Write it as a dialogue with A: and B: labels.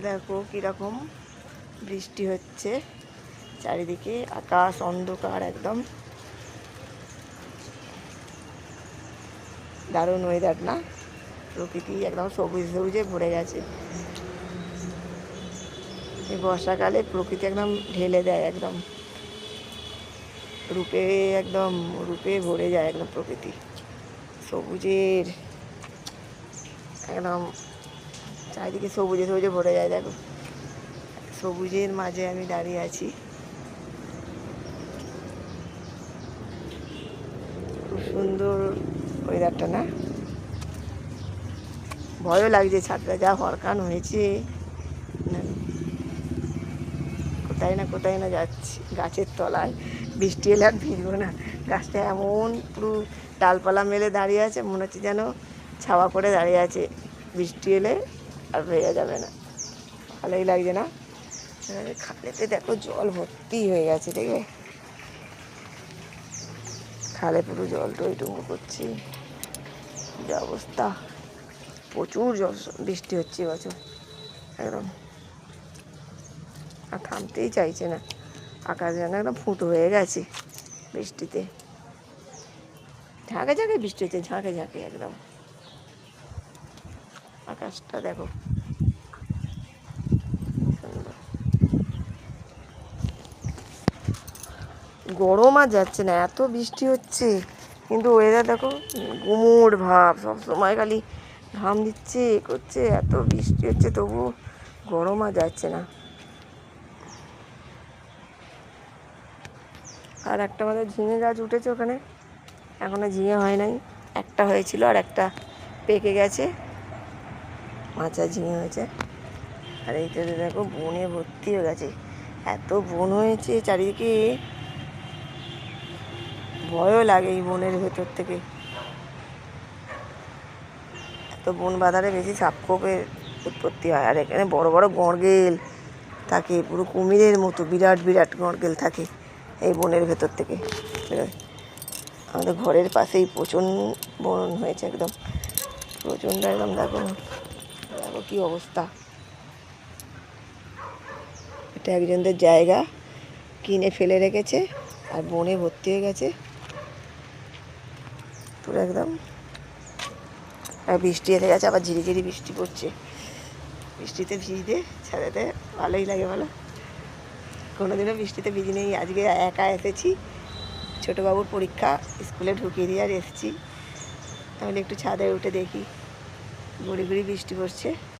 A: দেখো কীরকম বৃষ্টি হচ্ছে, চারিদিকে আকাশ অন্ধকার, একদম দারুণ ওয়েদার না? প্রকৃতি একদম সবুজ সবুজে ভরে গেছে। এই বর্ষাকালে প্রকৃতি একদম ঢেলে দেয়, একদম রূপে, একদম রূপে ভরে যায় একদম প্রকৃতি সবুজের, একদম চারিদিকে সবুজে সবুজে ভরে যায়। দেখো সবুজের মাঝে আমি দাঁড়িয়ে আছি, খুব সুন্দর ওয়েদারটা না? ভয়ও লাগছে, ছাদটা যা হরকান হয়েছে, কোথায় না যাচ্ছি। গাছের তলায় বৃষ্টি এলে আর ভিজবো না, গাছটা এমন পুরো ডালপালা মেলে দাঁড়িয়ে আছে, মনে হচ্ছে যেন ছাওয়া করে দাঁড়িয়ে আছে, বৃষ্টি এলে আর ভেজা যাবে না। ভালোই লাগছে না? খালেতে দেখো জল ভর্তি হয়ে গেছে, দেখবে খালে পুরো জল টইটুম্বু করছে, যে অবস্থা। প্রচুর বৃষ্টি হচ্ছে এবছর, একদম আর থামতেই চাইছে না। আকাশ যেন একদম ফুটো হয়ে গেছে বৃষ্টিতে, ঝাঁকে ঝাঁকে বৃষ্টি হচ্ছে, ঝাঁকে ঝাঁকে একদম। আকাশটা দেখো সুন্দর। গরম আর যাচ্ছে না, এত বৃষ্টি হচ্ছে, কিন্তু ওয়েদার দেখো গুমোট ভাব, সবসময় খালি ঘাম দিচ্ছে করছে, এত বৃষ্টি হচ্ছে তবু গরম আর যাচ্ছে না। আর একটা আমাদের ঝিঙে গাছ উঠেছে ওখানে, এখনো ঝিঙে হয় নাই, একটা হয়েছিল আর একটা পেকে গেছে, মাচা ঝিঙে হয়েছে। আর এইটাতে দেখো বনে ভর্তি হয়ে গেছে, এত বন হয়েছে চারিদিকে, ভয়ও লাগে এই বনের ভেতর থেকে। এত বন বাঁধারে বেশি সাপখোপের উৎপত্তি হয়। আর এখানে বড় বড় গড়গেল থাকে, পুরো কুমিরের মতো বিরাট বিরাট গড়গেল থাকে এই বনের ভেতর থেকে বেরোয়। আমাদের ঘরের পাশেই প্রচণ্ড বন হয়েছে, একদম প্রচণ্ড, একদম দেখো দেখো কী অবস্থা। এটা একজনদের জায়গা, কিনে ফেলে রেখেছে আর বনে ভর্তি হয়ে গেছে পুরো একদম। আর বৃষ্টি এসে গেছে, আবার ঝিরিঝিরি বৃষ্টি পড়ছে, বৃষ্টিতে ভিজতে ছাড়াতে ভালোই লাগে বলো? কোনোদিনও বৃষ্টিতে ভিজি নেই, আজকে একা এসেছি, ছোটোবাবুর পরীক্ষা, স্কুলে ঢুকিয়ে দিয়ে আর এসেছি, তাহলে একটু ছাদে উঠে দেখি, ঘুরি ঘুরি বৃষ্টি পড়ছে।